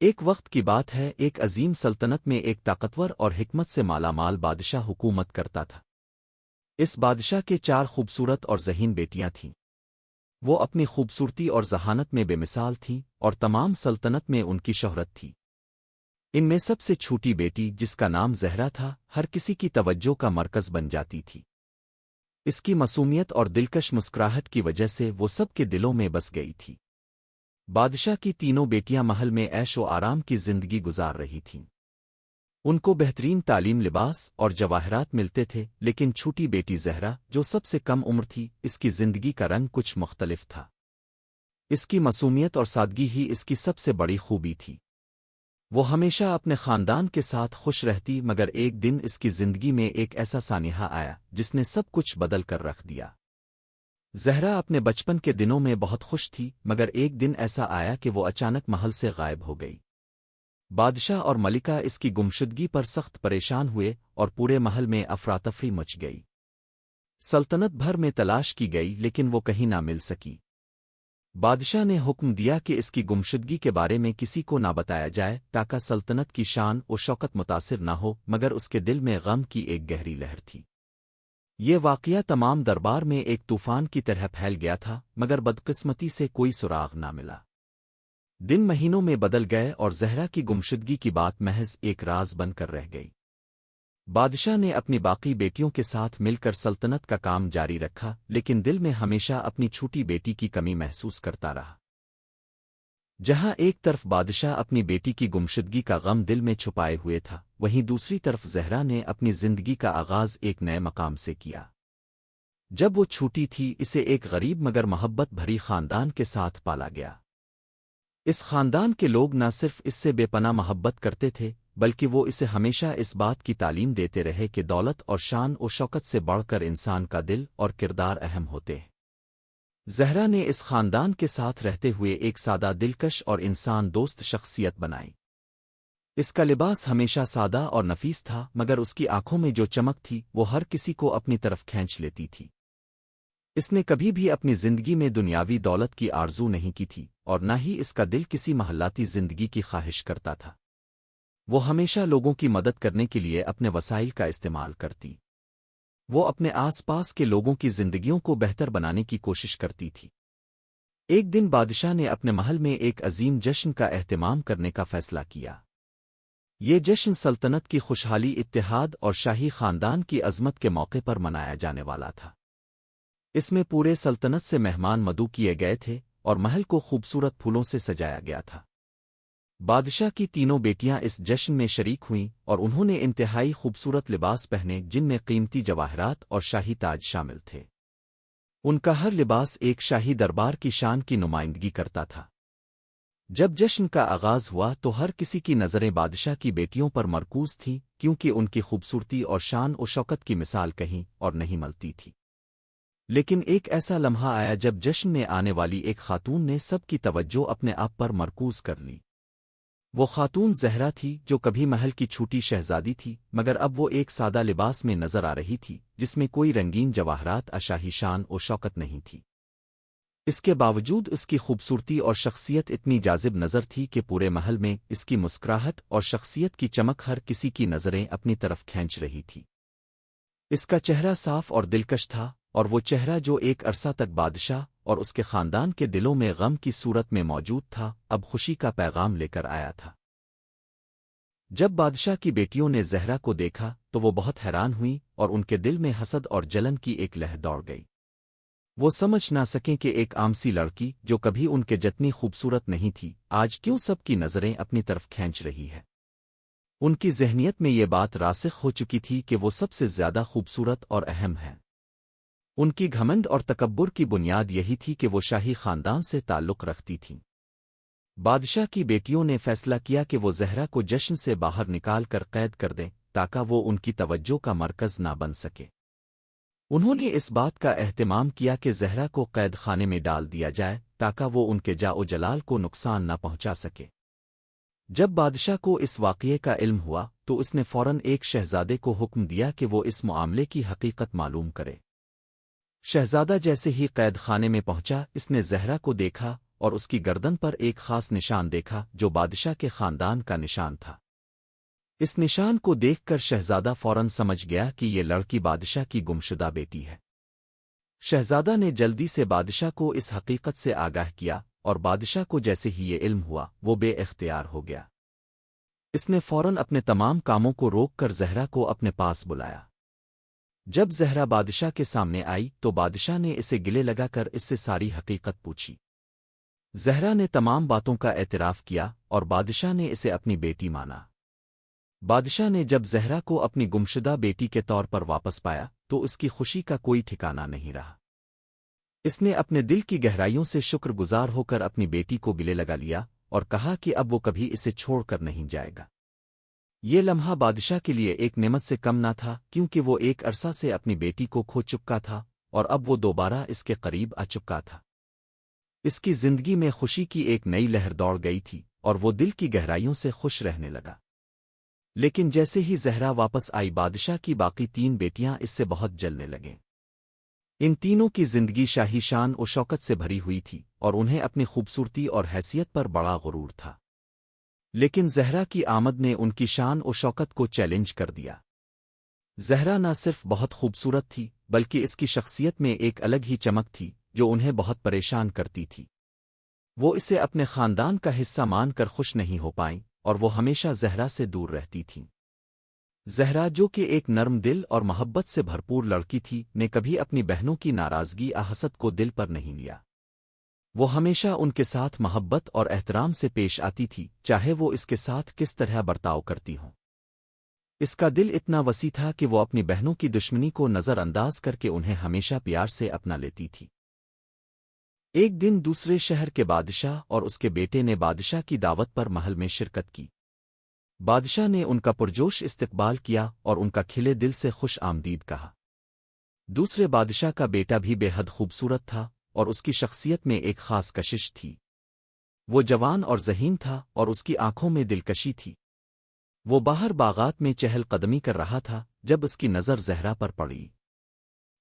ایک وقت کی بات ہے، ایک عظیم سلطنت میں ایک طاقتور اور حکمت سے مالا مال بادشاہ حکومت کرتا تھا۔ اس بادشاہ کے 4 خوبصورت اور ذہین بیٹیاں تھیں۔ وہ اپنی خوبصورتی اور ذہانت میں بے مثال تھیں اور تمام سلطنت میں ان کی شہرت تھی۔ ان میں سب سے چھوٹی بیٹی، جس کا نام زہرا تھا، ہر کسی کی توجہ کا مرکز بن جاتی تھی۔ اس کی معصومیت اور دلکش مسکراہٹ کی وجہ سے وہ سب کے دلوں میں بس گئی تھی۔ بادشاہ کی تینوں بیٹیاں محل میں عیش و آرام کی زندگی گزار رہی تھیں۔ ان کو بہترین تعلیم، لباس اور جواہرات ملتے تھے، لیکن چھوٹی بیٹی زہرا، جو سب سے کم عمر تھی، اس کی زندگی کا رنگ کچھ مختلف تھا۔ اس کی معصومیت اور سادگی ہی اس کی سب سے بڑی خوبی تھی۔ وہ ہمیشہ اپنے خاندان کے ساتھ خوش رہتی، مگر ایک دن اس کی زندگی میں ایک ایسا سانحہ آیا جس نے سب کچھ بدل کر رکھ دیا۔ زہرا اپنے بچپن کے دنوں میں بہت خوش تھی، مگر ایک دن ایسا آیا کہ وہ اچانک محل سے غائب ہو گئی۔ بادشاہ اور ملکہ اس کی گمشدگی پر سخت پریشان ہوئے اور پورے محل میں افراتفری مچ گئی۔ سلطنت بھر میں تلاش کی گئی، لیکن وہ کہیں نہ مل سکی۔ بادشاہ نے حکم دیا کہ اس کی گمشدگی کے بارے میں کسی کو نہ بتایا جائے، تاکہ سلطنت کی شان و شوکت متاثر نہ ہو، مگر اس کے دل میں غم کی ایک گہری لہر تھی۔ یہ واقعہ تمام دربار میں ایک طوفان کی طرح پھیل گیا تھا، مگر بدقسمتی سے کوئی سراغ نہ ملا۔ دن مہینوں میں بدل گئے اور زہرا کی گمشدگی کی بات محض ایک راز بن کر رہ گئی۔ بادشاہ نے اپنی باقی بیٹیوں کے ساتھ مل کر سلطنت کا کام جاری رکھا، لیکن دل میں ہمیشہ اپنی چھوٹی بیٹی کی کمی محسوس کرتا رہا۔ جہاں ایک طرف بادشاہ اپنی بیٹی کی گمشدگی کا غم دل میں چھپائے ہوئے تھا، وہیں دوسری طرف زہرا نے اپنی زندگی کا آغاز ایک نئے مقام سے کیا۔ جب وہ چھوٹی تھی، اسے ایک غریب مگر محبت بھری خاندان کے ساتھ پالا گیا۔ اس خاندان کے لوگ نہ صرف اس سے بے پناہ محبت کرتے تھے، بلکہ وہ اسے ہمیشہ اس بات کی تعلیم دیتے رہے کہ دولت اور شان و شوکت سے بڑھ کر انسان کا دل اور کردار اہم ہوتے ہیں۔ زہرا نے اس خاندان کے ساتھ رہتے ہوئے ایک سادہ، دلکش اور انسان دوست شخصیت بنائی۔ اس کا لباس ہمیشہ سادہ اور نفیس تھا، مگر اس کی آنکھوں میں جو چمک تھی وہ ہر کسی کو اپنی طرف کھینچ لیتی تھی۔ اس نے کبھی بھی اپنی زندگی میں دنیاوی دولت کی آرزو نہیں کی تھی، اور نہ ہی اس کا دل کسی محلاتی زندگی کی خواہش کرتا تھا۔ وہ ہمیشہ لوگوں کی مدد کرنے کے لیے اپنے وسائل کا استعمال کرتی۔ وہ اپنے آس پاس کے لوگوں کی زندگیوں کو بہتر بنانے کی کوشش کرتی تھی۔ ایک دن بادشاہ نے اپنے محل میں ایک عظیم جشن کا اہتمام کرنے کا فیصلہ کیا۔ یہ جشن سلطنت کی خوشحالی، اتحاد اور شاہی خاندان کی عظمت کے موقع پر منایا جانے والا تھا۔ اس میں پورے سلطنت سے مہمان مدعو کیے گئے تھے اور محل کو خوبصورت پھولوں سے سجایا گیا تھا۔ بادشاہ کی تینوں بیٹیاں اس جشن میں شریک ہوئیں اور انہوں نے انتہائی خوبصورت لباس پہنے، جن میں قیمتی جواہرات اور شاہی تاج شامل تھے۔ ان کا ہر لباس ایک شاہی دربار کی شان کی نمائندگی کرتا تھا۔ جب جشن کا آغاز ہوا تو ہر کسی کی نظریں بادشاہ کی بیٹیوں پر مرکوز تھیں، کیونکہ ان کی خوبصورتی اور شان و شوکت کی مثال کہیں اور نہیں ملتی تھی۔ لیکن ایک ایسا لمحہ آیا جب جشن میں آنے والی ایک خاتون نے سب کی توجہ اپنے آپ پر مرکوز کر لی۔ وہ خاتون زہرا تھی، جو کبھی محل کی چھوٹی شہزادی تھی، مگر اب وہ ایک سادہ لباس میں نظر آ رہی تھی، جس میں کوئی رنگین جواہرات، اشاہی شان و شوکت نہیں تھی۔ اس کے باوجود اس کی خوبصورتی اور شخصیت اتنی جاذب نظر تھی کہ پورے محل میں اس کی مسکراہٹ اور شخصیت کی چمک ہر کسی کی نظریں اپنی طرف کھینچ رہی تھی۔ اس کا چہرہ صاف اور دلکش تھا، اور وہ چہرہ جو ایک عرصہ تک بادشاہ اور اس کے خاندان کے دلوں میں غم کی صورت میں موجود تھا، اب خوشی کا پیغام لے کر آیا تھا۔ جب بادشاہ کی بیٹیوں نے زہرا کو دیکھا تو وہ بہت حیران ہوئیں اور ان کے دل میں حسد اور جلن کی ایک لہر دوڑ گئی۔ وہ سمجھ نہ سکیں کہ ایک عام سی لڑکی، جو کبھی ان کے جتنی خوبصورت نہیں تھی، آج کیوں سب کی نظریں اپنی طرف کھینچ رہی ہے۔ ان کی ذہنیت میں یہ بات راسخ ہو چکی تھی کہ وہ سب سے زیادہ خوبصورت اور اہم ہے۔ ان کی گھمنڈ اور تکبر کی بنیاد یہی تھی کہ وہ شاہی خاندان سے تعلق رکھتی تھیں۔ بادشاہ کی بیٹیوں نے فیصلہ کیا کہ وہ زہرا کو جشن سے باہر نکال کر قید کر دیں، تاکہ وہ ان کی توجہ کا مرکز نہ بن سکے۔ انہوں نے اس بات کا اہتمام کیا کہ زہرا کو قید خانے میں ڈال دیا جائے، تاکہ وہ ان کے جاء و جلال کو نقصان نہ پہنچا سکے۔ جب بادشاہ کو اس واقعے کا علم ہوا تو اس نے فوراً ایک شہزادے کو حکم دیا کہ وہ اس معاملے کی حقیقت معلوم کرے۔ شہزادہ جیسے ہی قید خانے میں پہنچا، اس نے زہرا کو دیکھا اور اس کی گردن پر ایک خاص نشان دیکھا جو بادشاہ کے خاندان کا نشان تھا۔ اس نشان کو دیکھ کر شہزادہ فوراً سمجھ گیا کہ یہ لڑکی بادشاہ کی گمشدہ بیٹی ہے۔ شہزادہ نے جلدی سے بادشاہ کو اس حقیقت سے آگاہ کیا، اور بادشاہ کو جیسے ہی یہ علم ہوا وہ بے اختیار ہو گیا۔ اس نے فوراً اپنے تمام کاموں کو روک کر زہرا کو اپنے پاس بلایا۔ جب زہرا بادشاہ کے سامنے آئی تو بادشاہ نے اسے گلے لگا کر اس سے ساری حقیقت پوچھی۔ زہرا نے تمام باتوں کا اعتراف کیا اور بادشاہ نے اسے اپنی بیٹی مانا۔ بادشاہ نے جب زہرا کو اپنی گمشدہ بیٹی کے طور پر واپس پایا تو اس کی خوشی کا کوئی ٹھکانہ نہیں رہا۔ اس نے اپنے دل کی گہرائیوں سے شکر گزار ہو کر اپنی بیٹی کو گلے لگا لیا اور کہا کہ اب وہ کبھی اسے چھوڑ کر نہیں جائے گا۔ یہ لمحہ بادشاہ کے لیے ایک نعمت سے کم نہ تھا، کیونکہ وہ ایک عرصہ سے اپنی بیٹی کو کھو چکا تھا اور اب وہ دوبارہ اس کے قریب آ چکا تھا۔ اس کی زندگی میں خوشی کی ایک نئی لہر دوڑ گئی تھی اور وہ دل کی گہرائیوں سے خوش رہنے لگا۔ لیکن جیسے ہی زہرا واپس آئی بادشاہ کی باقی 3 بیٹیاں اس سے بہت جلنے لگیں۔ ان تینوں کی زندگی شاہی شان و شوکت سے بھری ہوئی تھی اور انہیں اپنی خوبصورتی اور حیثیت پر بڑا غرور تھا۔ لیکن زہرا کی آمد نے ان کی شان و شوکت کو چیلنج کر دیا۔ زہرا نہ صرف بہت خوبصورت تھی بلکہ اس کی شخصیت میں ایک الگ ہی چمک تھی جو انہیں بہت پریشان کرتی تھی۔ وہ اسے اپنے خاندان کا حصہ مان کر خوش نہیں ہو پائیں اور وہ ہمیشہ زہرا سے دور رہتی تھیں۔ زہرا جو کہ ایک نرم دل اور محبت سے بھرپور لڑکی تھی نے کبھی اپنی بہنوں کی ناراضگی حسد کو دل پر نہیں لیا۔ وہ ہمیشہ ان کے ساتھ محبت اور احترام سے پیش آتی تھی، چاہے وہ اس کے ساتھ کس طرح برتاؤ کرتی ہوں۔ اس کا دل اتنا وسیع تھا کہ وہ اپنی بہنوں کی دشمنی کو نظر انداز کر کے انہیں ہمیشہ پیار سے اپنا لیتی تھی۔ ایک دن دوسرے شہر کے بادشاہ اور اس کے بیٹے نے بادشاہ کی دعوت پر محل میں شرکت کی۔ بادشاہ نے ان کا پرجوش استقبال کیا اور ان کا کھلے دل سے خوش آمدید کہا۔ دوسرے بادشاہ کا بیٹا بھی بے حد خوبصورت تھا اور اس کی شخصیت میں ایک خاص کشش تھی۔ وہ جوان اور ذہین تھا اور اس کی آنکھوں میں دلکشی تھی۔ وہ باہر باغات میں چہل قدمی کر رہا تھا جب اس کی نظر زہرا پر پڑی۔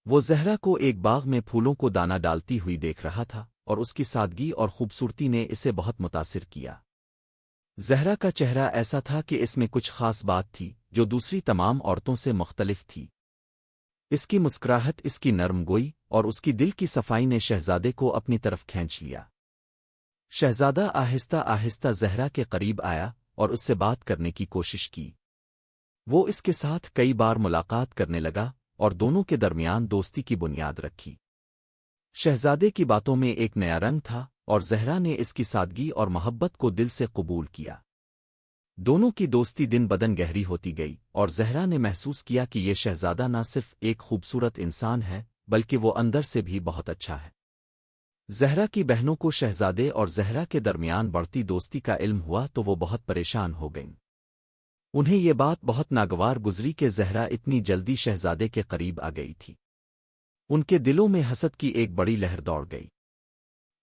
وہ زہرا کو ایک باغ میں پھولوں کو دانہ ڈالتی ہوئی دیکھ رہا تھا اور اس کی سادگی اور خوبصورتی نے اسے بہت متاثر کیا۔ زہرا کا چہرہ ایسا تھا کہ اس میں کچھ خاص بات تھی جو دوسری تمام عورتوں سے مختلف تھی۔ اس کی مسکراہٹ، اس کی نرم گوئی اور اس کی دل کی صفائی نے شہزادے کو اپنی طرف کھینچ لیا۔ شہزادہ آہستہ آہستہ زہرا کے قریب آیا اور اس سے بات کرنے کی کوشش کی۔ وہ اس کے ساتھ کئی بار ملاقات کرنے لگا اور دونوں کے درمیان دوستی کی بنیاد رکھی۔ شہزادے کی باتوں میں ایک نیا رنگ تھا اور زہرا نے اس کی سادگی اور محبت کو دل سے قبول کیا۔ دونوں کی دوستی دن بدن گہری ہوتی گئی اور زہرا نے محسوس کیا کہ یہ شہزادہ نہ صرف ایک خوبصورت انسان ہے بلکہ وہ اندر سے بھی بہت اچھا ہے۔ زہرا کی بہنوں کو شہزادے اور زہرا کے درمیان بڑھتی دوستی کا علم ہوا تو وہ بہت پریشان ہو گئیں۔ انہیں یہ بات بہت ناگوار گزری کہ زہرا اتنی جلدی شہزادے کے قریب آ گئی تھی۔ ان کے دلوں میں حسد کی ایک بڑی لہر دوڑ گئی۔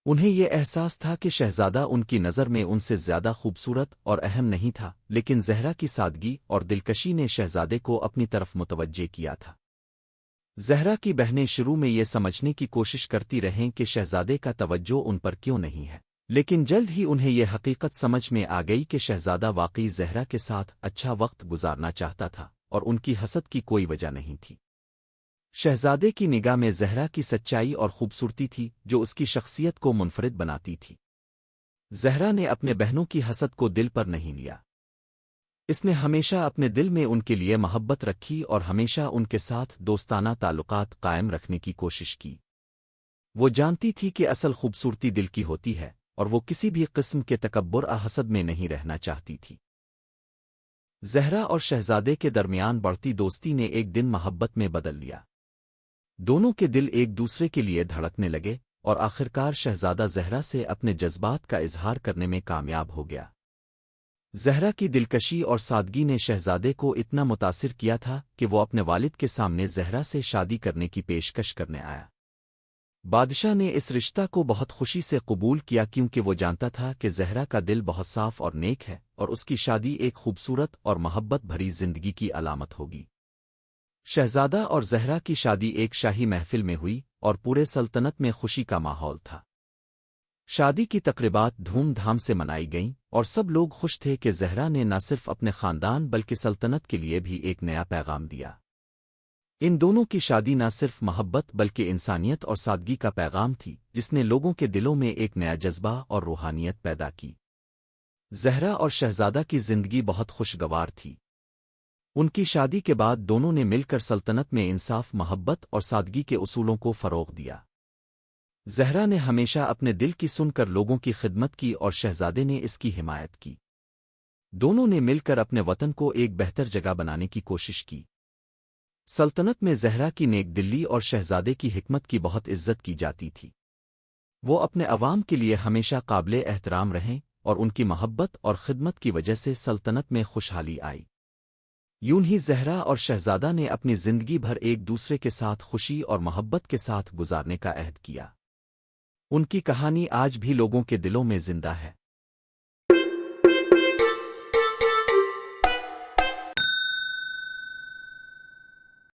انہیں یہ احساس تھا کہ شہزادہ ان کی نظر میں ان سے زیادہ خوبصورت اور اہم نہیں تھا، لیکن زہرا کی سادگی اور دلکشی نے شہزادے کو اپنی طرف متوجہ کیا تھا۔ زہرا کی بہنیں شروع میں یہ سمجھنے کی کوشش کرتی رہیں کہ شہزادے کا توجہ ان پر کیوں نہیں ہے، لیکن جلد ہی انہیں یہ حقیقت سمجھ میں آ گئی کہ شہزادہ واقعی زہرا کے ساتھ اچھا وقت گزارنا چاہتا تھا اور ان کی حسد کی کوئی وجہ نہیں تھی۔ شہزادے کی نگاہ میں زہرا کی سچائی اور خوبصورتی تھی جو اس کی شخصیت کو منفرد بناتی تھی۔ زہرا نے اپنے بہنوں کی حسد کو دل پر نہیں لیا۔ اس نے ہمیشہ اپنے دل میں ان کے لیے محبت رکھی اور ہمیشہ ان کے ساتھ دوستانہ تعلقات قائم رکھنے کی کوشش کی۔ وہ جانتی تھی کہ اصل خوبصورتی دل کی ہوتی ہے اور وہ کسی بھی قسم کے تکبر حسد میں نہیں رہنا چاہتی تھی۔ زہرا اور شہزادے کے درمیان بڑھتی دوستی نے ایک دن محبت میں بدل لیا۔ دونوں کے دل ایک دوسرے کے لیے دھڑکنے لگے اور آخرکار شہزادہ زہرا سے اپنے جذبات کا اظہار کرنے میں کامیاب ہو گیا۔ زہرا کی دلکشی اور سادگی نے شہزادے کو اتنا متاثر کیا تھا کہ وہ اپنے والد کے سامنے زہرا سے شادی کرنے کی پیشکش کرنے آیا۔ بادشاہ نے اس رشتہ کو بہت خوشی سے قبول کیا کیونکہ وہ جانتا تھا کہ زہرا کا دل بہت صاف اور نیک ہے اور اس کی شادی ایک خوبصورت اور محبت بھری زندگی کی علامت ہوگی۔ شہزادہ اور زہرا کی شادی ایک شاہی محفل میں ہوئی اور پورے سلطنت میں خوشی کا ماحول تھا۔ شادی کی تقریبات دھوم دھام سے منائی گئیں اور سب لوگ خوش تھے کہ زہرا نے نہ صرف اپنے خاندان بلکہ سلطنت کے لیے بھی ایک نیا پیغام دیا۔ ان دونوں کی شادی نہ صرف محبت بلکہ انسانیت اور سادگی کا پیغام تھی، جس نے لوگوں کے دلوں میں ایک نیا جذبہ اور روحانیت پیدا کی۔ زہرا اور شہزادہ کی زندگی بہت خوشگوار تھی۔ ان کی شادی کے بعد دونوں نے مل کر سلطنت میں انصاف، محبت اور سادگی کے اصولوں کو فروغ دیا۔ زہرا نے ہمیشہ اپنے دل کی سن کر لوگوں کی خدمت کی اور شہزادے نے اس کی حمایت کی۔ دونوں نے مل کر اپنے وطن کو ایک بہتر جگہ بنانے کی کوشش کی۔ سلطنت میں زہرا کی نیک دلی اور شہزادے کی حکمت کی بہت عزت کی جاتی تھی۔ وہ اپنے عوام کے لیے ہمیشہ قابل احترام رہیں اور ان کی محبت اور خدمت کی وجہ سے سلطنت میں خوشحالی آئی۔ یوں ہی زہرا اور شہزادہ نے اپنی زندگی بھر ایک دوسرے کے ساتھ خوشی اور محبت کے ساتھ گزارنے کا عہد کیا۔ ان کی کہانی آج بھی لوگوں کے دلوں میں زندہ ہے۔